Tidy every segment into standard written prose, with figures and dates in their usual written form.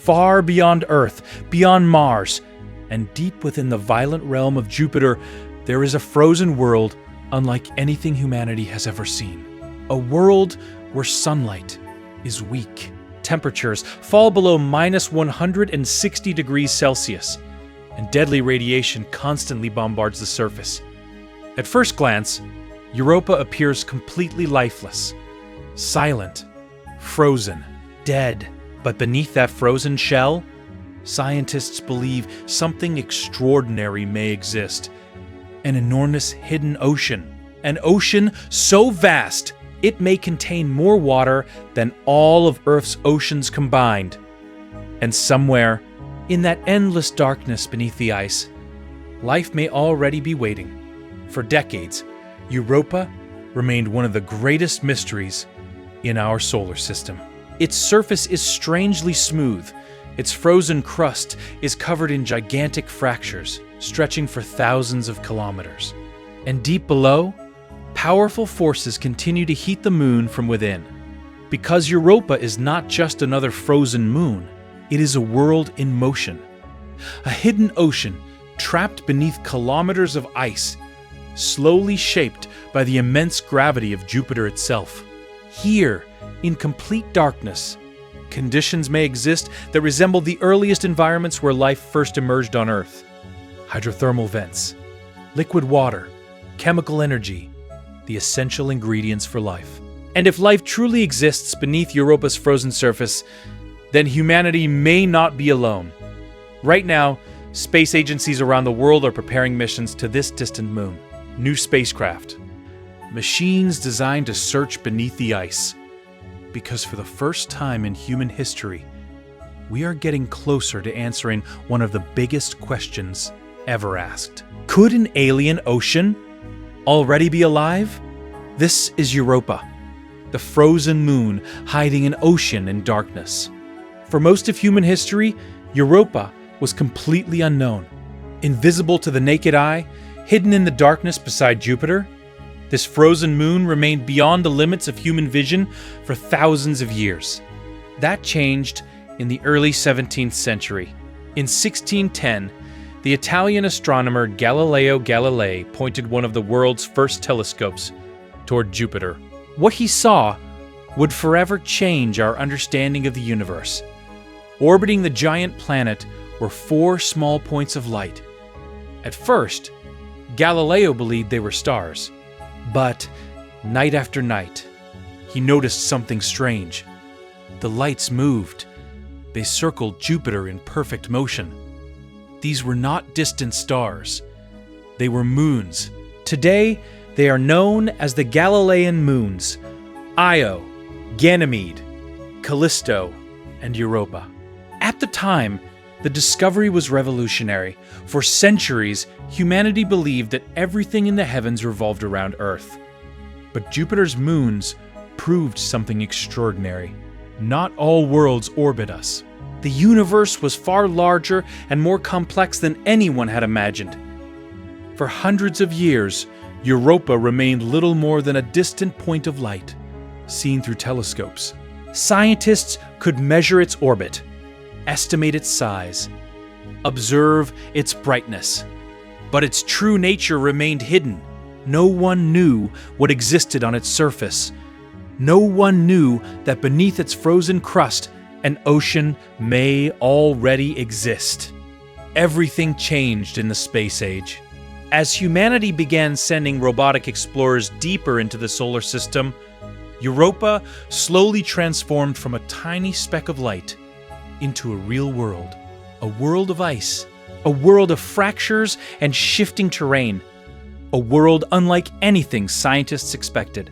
Far beyond Earth, beyond Mars, and deep within the violent realm of Jupiter, there is a frozen world unlike anything humanity has ever seen. A world where sunlight is weak. Temperatures fall below minus 160 degrees Celsius, and deadly radiation constantly bombards the surface. At first glance, Europa appears completely lifeless, silent, frozen, dead. But beneath that frozen shell, scientists believe something extraordinary may exist. An enormous hidden ocean. An ocean so vast, it may contain more water than all of Earth's oceans combined. And somewhere, in that endless darkness beneath the ice, life may already be waiting. For decades, Europa remained one of the greatest mysteries in our solar system. Its surface is strangely smooth. Its frozen crust is covered in gigantic fractures, stretching for thousands of kilometers. And deep below, powerful forces continue to heat the moon from within. Because Europa is not just another frozen moon, it is a world in motion. A hidden ocean trapped beneath kilometers of ice, slowly shaped by the immense gravity of Jupiter itself. Here, in complete darkness, conditions may exist that resemble the earliest environments where life first emerged on Earth. Hydrothermal vents, liquid water, chemical energy, the essential ingredients for life. And if life truly exists beneath Europa's frozen surface, then humanity may not be alone. Right now, space agencies around the world are preparing missions to this distant moon. New spacecraft, machines designed to search beneath the ice. Because for the first time in human history, we are getting closer to answering one of the biggest questions ever asked. Could an alien ocean already be alive? This is Europa, the frozen moon hiding an ocean in darkness. For most of human history, Europa was completely unknown. Invisible to the naked eye, hidden in the darkness beside Jupiter, this frozen moon remained beyond the limits of human vision for thousands of years. That changed in the early 17th century. In 1610, the Italian astronomer Galileo Galilei pointed one of the world's first telescopes toward Jupiter. What he saw would forever change our understanding of the universe. Orbiting the giant planet were 4 small points of light. At first, Galileo believed they were stars. But night after night, he noticed something strange. The lights moved. They circled Jupiter in perfect motion. These were not distant stars. They were moons. Today, they are known as the Galilean moons: Io, Ganymede, Callisto, and Europa. At the time, the discovery was revolutionary. For centuries, humanity believed that everything in the heavens revolved around Earth. But Jupiter's moons proved something extraordinary. Not all worlds orbit us. The universe was far larger and more complex than anyone had imagined. For hundreds of years, Europa remained little more than a distant point of light, seen through telescopes. Scientists could measure its orbit, estimate its size, observe its brightness. But its true nature remained hidden. No one knew what existed on its surface. No one knew that beneath its frozen crust, an ocean may already exist. Everything changed in the space age. As humanity began sending robotic explorers deeper into the solar system, Europa slowly transformed from a tiny speck of light into a real world. A world of ice. A world of fractures and shifting terrain. A world unlike anything scientists expected.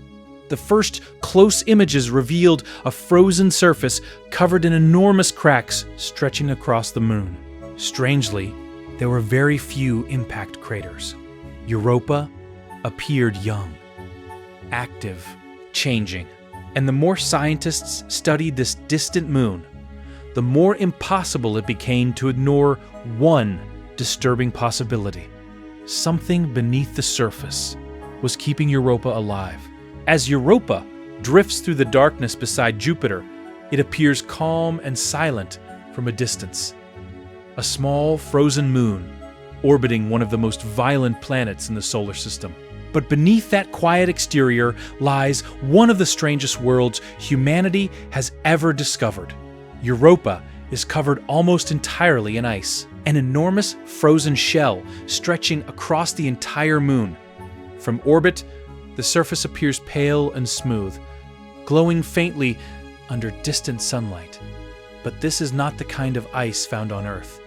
The first close images revealed a frozen surface covered in enormous cracks stretching across the moon. Strangely, there were very few impact craters. Europa appeared young, active, changing. And the more scientists studied this distant moon, the more impossible it became to ignore one disturbing possibility. Something beneath the surface was keeping Europa alive. As Europa drifts through the darkness beside Jupiter, it appears calm and silent, from a distance. A small, frozen moon, orbiting one of the most violent planets in the solar system. But beneath that quiet exterior lies one of the strangest worlds humanity has ever discovered. Europa is covered almost entirely in ice, an enormous frozen shell stretching across the entire moon. From orbit, the surface appears pale and smooth, glowing faintly under distant sunlight. But this is not the kind of ice found on Earth.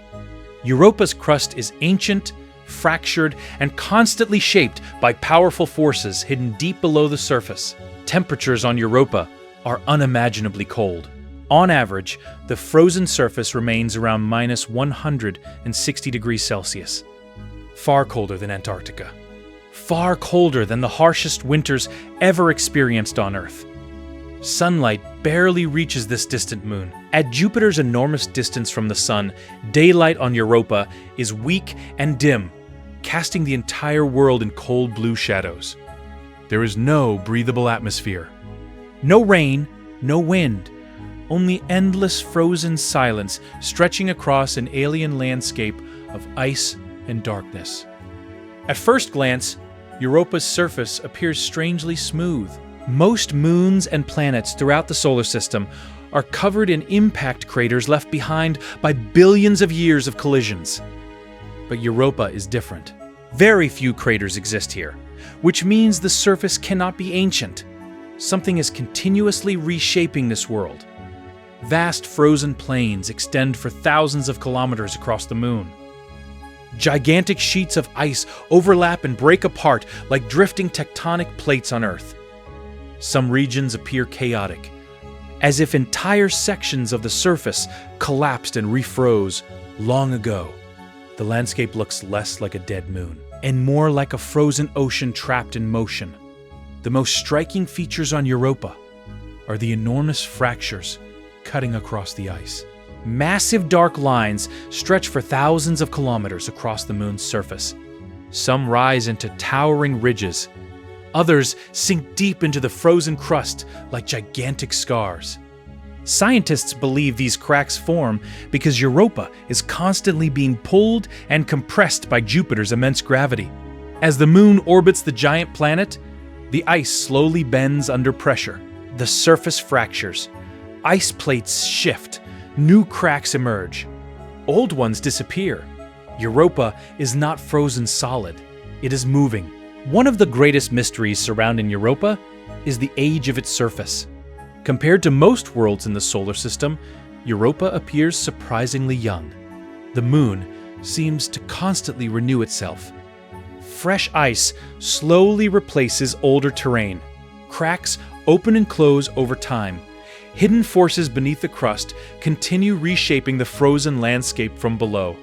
Europa's crust is ancient, fractured, and constantly shaped by powerful forces hidden deep below the surface. Temperatures on Europa are unimaginably cold. On average, the frozen surface remains around minus 160 degrees Celsius. Far colder than Antarctica. Far colder than the harshest winters ever experienced on Earth. Sunlight barely reaches this distant moon. At Jupiter's enormous distance from the Sun, daylight on Europa is weak and dim, casting the entire world in cold blue shadows. There is no breathable atmosphere. No rain, no wind, only endless frozen silence stretching across an alien landscape of ice and darkness. At first glance, Europa's surface appears strangely smooth. Most moons and planets throughout the solar system are covered in impact craters left behind by billions of years of collisions. But Europa is different. Very few craters exist here, which means the surface cannot be ancient. Something is continuously reshaping this world. Vast frozen plains extend for thousands of kilometers across the moon. Gigantic sheets of ice overlap and break apart like drifting tectonic plates on Earth. Some regions appear chaotic, as if entire sections of the surface collapsed and refroze long ago. The landscape looks less like a dead moon, and more like a frozen ocean trapped in motion. The most striking features on Europa are the enormous fractures cutting across the ice. Massive dark lines stretch for thousands of kilometers across the moon's surface. Some rise into towering ridges. Others sink deep into the frozen crust like gigantic scars. Scientists believe these cracks form because Europa is constantly being pulled and compressed by Jupiter's immense gravity. As the moon orbits the giant planet, the ice slowly bends under pressure. The surface fractures. Ice plates shift. New cracks emerge. Old ones disappear. Europa is not frozen solid. It is moving. One of the greatest mysteries surrounding Europa is the age of its surface. Compared to most worlds in the solar system, Europa appears surprisingly young. The moon seems to constantly renew itself. Fresh ice slowly replaces older terrain. Cracks open and close over time. Hidden forces beneath the crust continue reshaping the frozen landscape from below.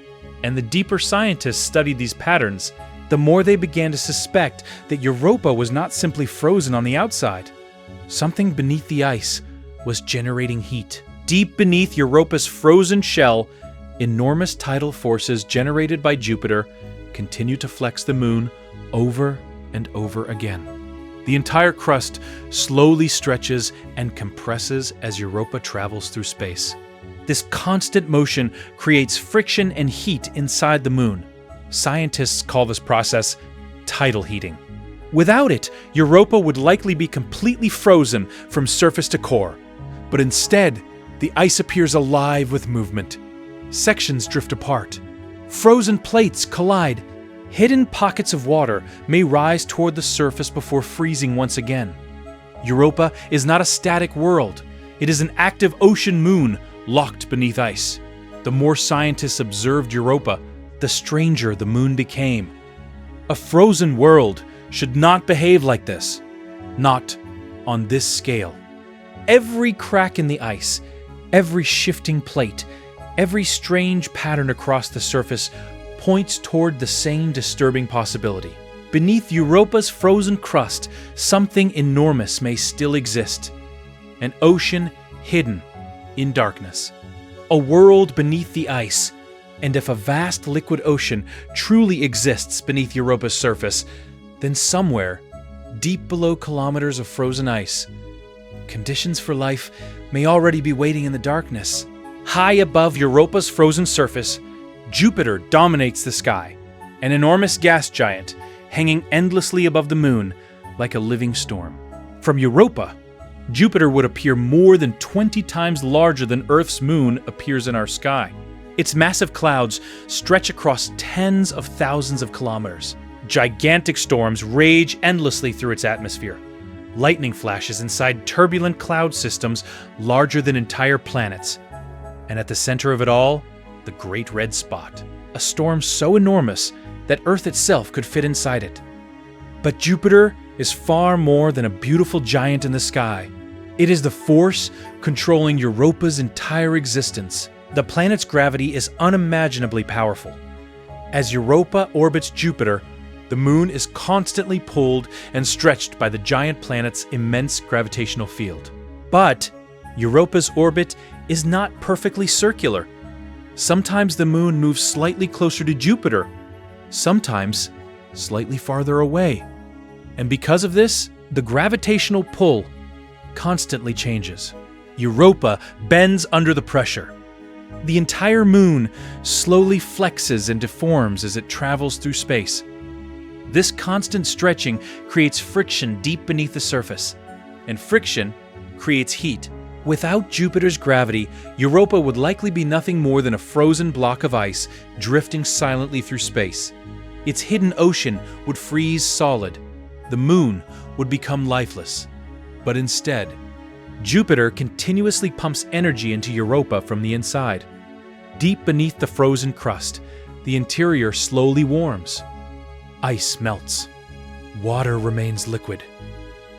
And the deeper scientists studied these patterns, the more they began to suspect that Europa was not simply frozen on the outside. Something beneath the ice was generating heat. Deep beneath Europa's frozen shell, enormous tidal forces generated by Jupiter continue to flex the moon over and over again. The entire crust slowly stretches and compresses as Europa travels through space. This constant motion creates friction and heat inside the moon. Scientists call this process tidal heating. Without it, Europa would likely be completely frozen from surface to core. But instead, the ice appears alive with movement. Sections drift apart. Frozen plates collide. Hidden pockets of water may rise toward the surface before freezing once again. Europa is not a static world. It is an active ocean moon locked beneath ice. The more scientists observed Europa, the stranger the moon became. A frozen world should not behave like this. Not on this scale. Every crack in the ice, every shifting plate, every strange pattern across the surface points toward the same disturbing possibility. Beneath Europa's frozen crust, something enormous may still exist. An ocean hidden in darkness. A world beneath the ice. And if a vast liquid ocean truly exists beneath Europa's surface, then somewhere, deep below kilometers of frozen ice, conditions for life may already be waiting in the darkness. High above Europa's frozen surface, Jupiter dominates the sky, an enormous gas giant hanging endlessly above the moon like a living storm. From Europa, Jupiter would appear more than 20 times larger than Earth's moon appears in our sky. Its massive clouds stretch across tens of thousands of kilometers. Gigantic storms rage endlessly through its atmosphere. Lightning flashes inside turbulent cloud systems larger than entire planets. And at the center of it all, the Great Red Spot, a storm so enormous that Earth itself could fit inside it. But Jupiter is far more than a beautiful giant in the sky. It is the force controlling Europa's entire existence. The planet's gravity is unimaginably powerful. As Europa orbits Jupiter, the moon is constantly pulled and stretched by the giant planet's immense gravitational field. But Europa's orbit is not perfectly circular. Sometimes the moon moves slightly closer to Jupiter, sometimes slightly farther away. And because of this, the gravitational pull constantly changes. Europa bends under the pressure. The entire moon slowly flexes and deforms as it travels through space. This constant stretching creates friction deep beneath the surface, and friction creates heat. Without Jupiter's gravity, Europa would likely be nothing more than a frozen block of ice drifting silently through space. Its hidden ocean would freeze solid. The moon would become lifeless. But instead, Jupiter continuously pumps energy into Europa from the inside. Deep beneath the frozen crust, the interior slowly warms. Ice melts. Water remains liquid.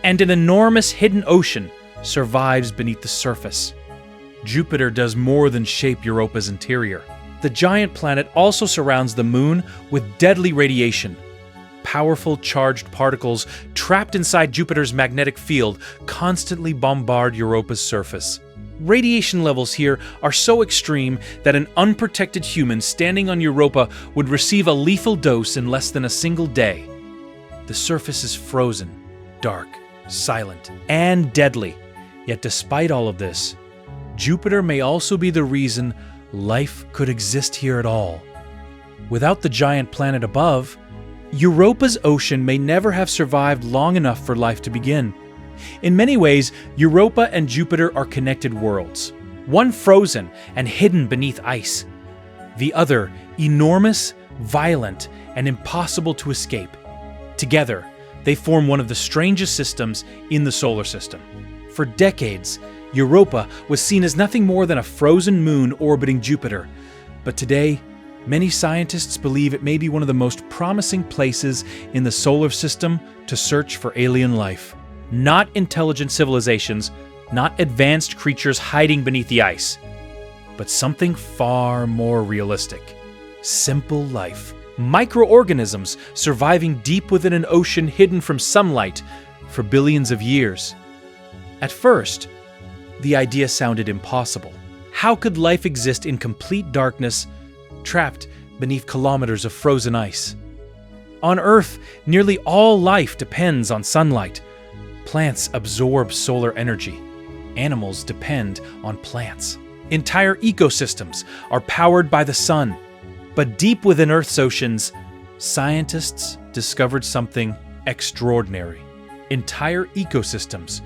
And an enormous hidden ocean survives beneath the surface. Jupiter does more than shape Europa's interior. The giant planet also surrounds the moon with deadly radiation. Powerful charged particles trapped inside Jupiter's magnetic field constantly bombard Europa's surface. Radiation levels here are so extreme that an unprotected human standing on Europa would receive a lethal dose in less than a single day. The surface is frozen, dark, silent, and deadly. Yet despite all of this, Jupiter may also be the reason life could exist here at all. Without the giant planet above, Europa's ocean may never have survived long enough for life to begin. In many ways, Europa and Jupiter are connected worlds, one frozen and hidden beneath ice, the other enormous, violent, and impossible to escape. Together, they form one of the strangest systems in the solar system. For decades, Europa was seen as nothing more than a frozen moon orbiting Jupiter, but today, many scientists believe it may be one of the most promising places in the solar system to search for alien life. Not intelligent civilizations, not advanced creatures hiding beneath the ice, but something far more realistic. Simple life. Microorganisms surviving deep within an ocean hidden from sunlight for billions of years. At first, the idea sounded impossible. How could life exist in complete darkness, trapped beneath kilometers of frozen ice? On Earth, nearly all life depends on sunlight. Plants absorb solar energy. Animals depend on plants. Entire ecosystems are powered by the sun. But deep within Earth's oceans, scientists discovered something extraordinary. Entire ecosystems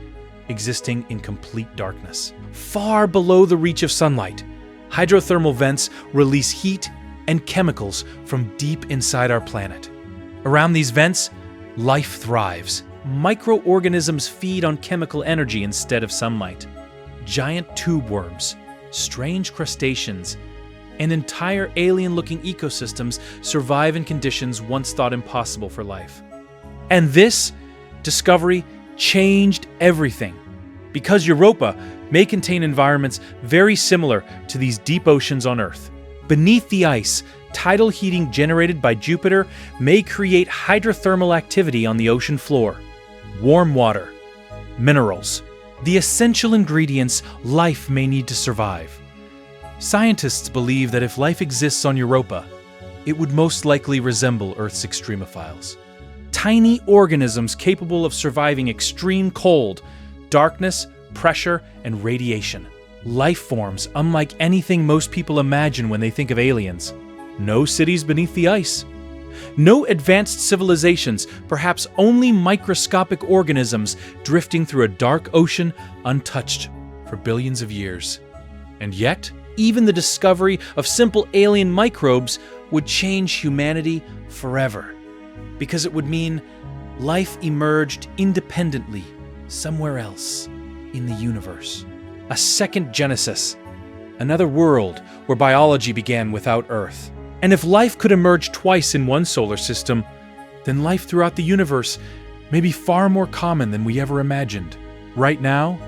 existing in complete darkness. Far below the reach of sunlight, hydrothermal vents release heat and chemicals from deep inside our planet. Around these vents, life thrives. Microorganisms feed on chemical energy instead of sunlight. Giant tube worms, strange crustaceans, and entire alien-looking ecosystems survive in conditions once thought impossible for life. And this discovery changed everything, because Europa may contain environments very similar to these deep oceans on Earth. Beneath the ice, tidal heating generated by Jupiter may create hydrothermal activity on the ocean floor. Warm water, minerals, the essential ingredients life may need to survive. Scientists believe that if life exists on Europa, it would most likely resemble Earth's extremophiles. Tiny organisms capable of surviving extreme cold, darkness, pressure, and radiation. life forms unlike anything most people imagine when they think of aliens. No cities beneath the ice. No advanced civilizations, perhaps only microscopic organisms drifting through a dark ocean untouched for billions of years. And yet, even the discovery of simple alien microbes would change humanity forever, because it would mean life emerged independently somewhere else in the universe. A second Genesis, another world where biology began without Earth. And if life could emerge twice in one solar system, then life throughout the universe may be far more common than we ever imagined. Right now,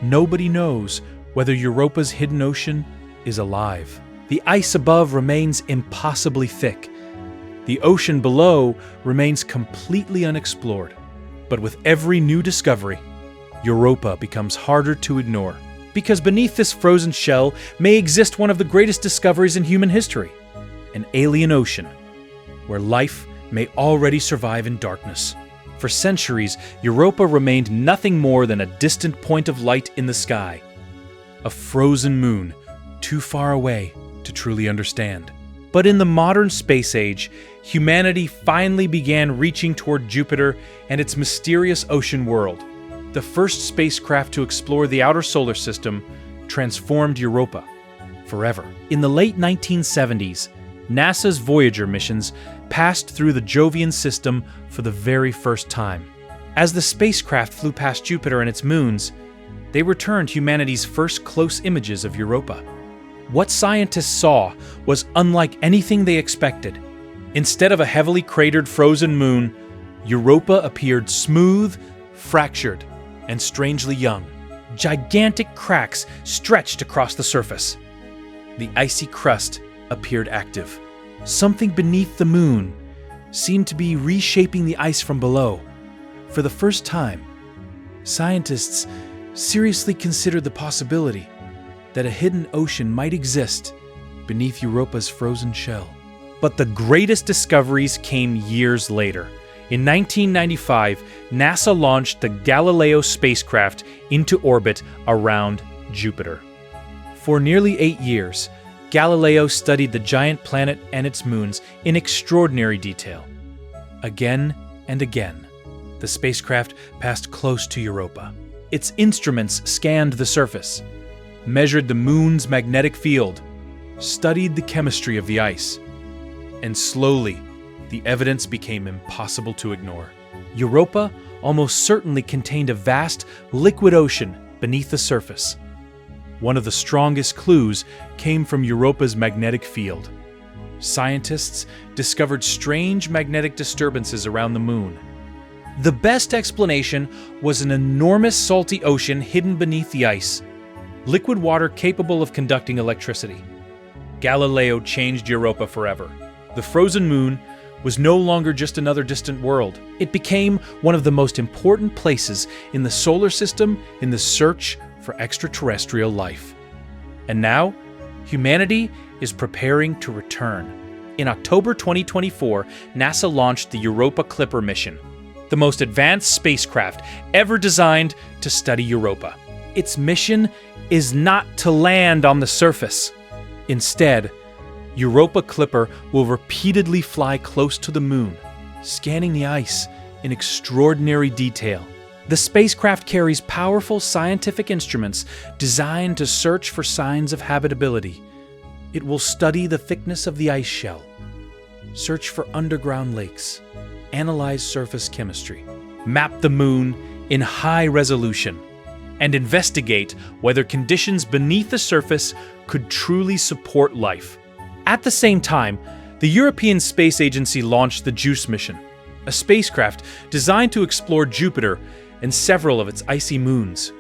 nobody knows whether Europa's hidden ocean is alive. The ice above remains impossibly thick. The ocean below remains completely unexplored. But with every new discovery, Europa becomes harder to ignore, because beneath this frozen shell may exist one of the greatest discoveries in human history. An alien ocean, where life may already survive in darkness. For centuries, Europa remained nothing more than a distant point of light in the sky. A frozen moon, too far away to truly understand. But in the modern space age, humanity finally began reaching toward Jupiter and its mysterious ocean world. The first spacecraft to explore the outer solar system transformed Europa forever. In the late 1970s, NASA's Voyager missions passed through the Jovian system for the very first time. As the spacecraft flew past Jupiter and its moons, they returned humanity's first close images of Europa. What scientists saw was unlike anything they expected. Instead of a heavily cratered frozen moon, Europa appeared smooth, fractured, and strangely young. Gigantic cracks stretched across the surface. The icy crust appeared active. Something beneath the moon seemed to be reshaping the ice from below. For the first time, scientists seriously considered the possibility that a hidden ocean might exist beneath Europa's frozen shell. But the greatest discoveries came years later. In 1995, NASA launched the Galileo spacecraft into orbit around Jupiter. For nearly 8 years, Galileo studied the giant planet and its moons in extraordinary detail. Again and again, the spacecraft passed close to Europa. Its instruments scanned the surface, measured the moon's magnetic field, studied the chemistry of the ice, and slowly, the evidence became impossible to ignore. Europa almost certainly contained a vast liquid ocean beneath the surface. One of the strongest clues came from Europa's magnetic field. Scientists discovered strange magnetic disturbances around the moon. The best explanation was an enormous salty ocean hidden beneath the ice, liquid water capable of conducting electricity. Galileo changed Europa forever. The frozen moon was no longer just another distant world. It became one of the most important places in the solar system in the search for extraterrestrial life. And now, humanity is preparing to return. In October 2024, NASA launched the Europa Clipper mission, the most advanced spacecraft ever designed to study Europa. Its mission is not to land on the surface. Instead, Europa Clipper will repeatedly fly close to the moon, scanning the ice in extraordinary detail. The spacecraft carries powerful scientific instruments designed to search for signs of habitability. It will study the thickness of the ice shell, search for underground lakes, analyze surface chemistry, map the moon in high resolution, and investigate whether conditions beneath the surface could truly support life. At the same time, the European Space Agency launched the JUICE mission, a spacecraft designed to explore Jupiter and several of its icy moons.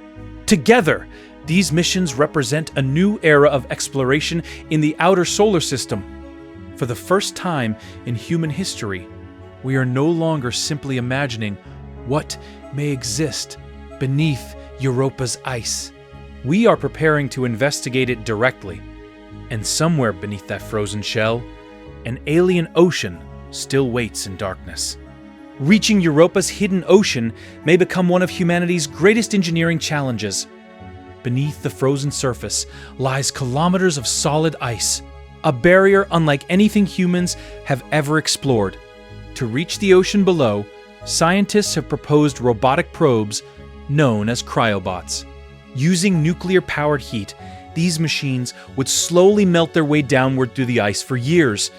Together, these missions represent a new era of exploration in the outer solar system. For the first time in human history, we are no longer simply imagining what may exist beneath Europa's ice. We are preparing to investigate it directly. And somewhere beneath that frozen shell, an alien ocean still waits in darkness. Reaching Europa's hidden ocean may become one of humanity's greatest engineering challenges. beneath the frozen surface lies kilometers of solid ice, a barrier unlike anything humans have ever explored. To reach the ocean below, scientists have proposed robotic probes known as cryobots. Using nuclear-powered heat, these machines would slowly melt their way downward through the ice for years,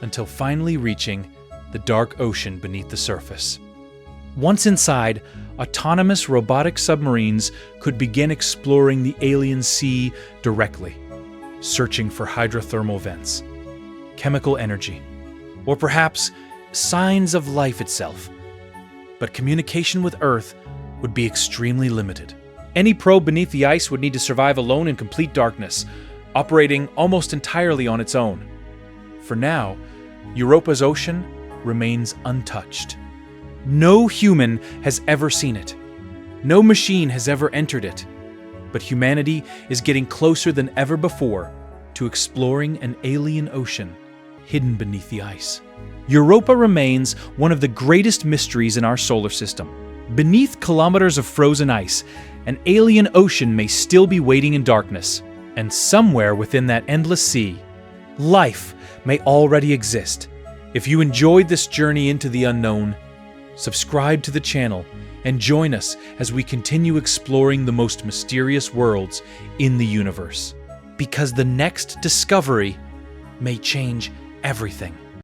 until finally reaching the dark ocean beneath the surface. Once inside, autonomous robotic submarines could begin exploring the alien sea directly, searching for hydrothermal vents, chemical energy, or perhaps signs of life itself. But communication with Earth would be extremely limited. Any probe beneath the ice would need to survive alone in complete darkness, operating almost entirely on its own. For now, Europa's ocean remains untouched. No human has ever seen it. No machine has ever entered it. But humanity is getting closer than ever before to exploring an alien ocean hidden beneath the ice. Europa remains one of the greatest mysteries in our solar system. Beneath kilometers of frozen ice, an alien ocean may still be waiting in darkness, and somewhere within that endless sea, life may already exist. If you enjoyed this journey into the unknown, subscribe to the channel and join us as we continue exploring the most mysterious worlds in the universe. Because the next discovery may change everything.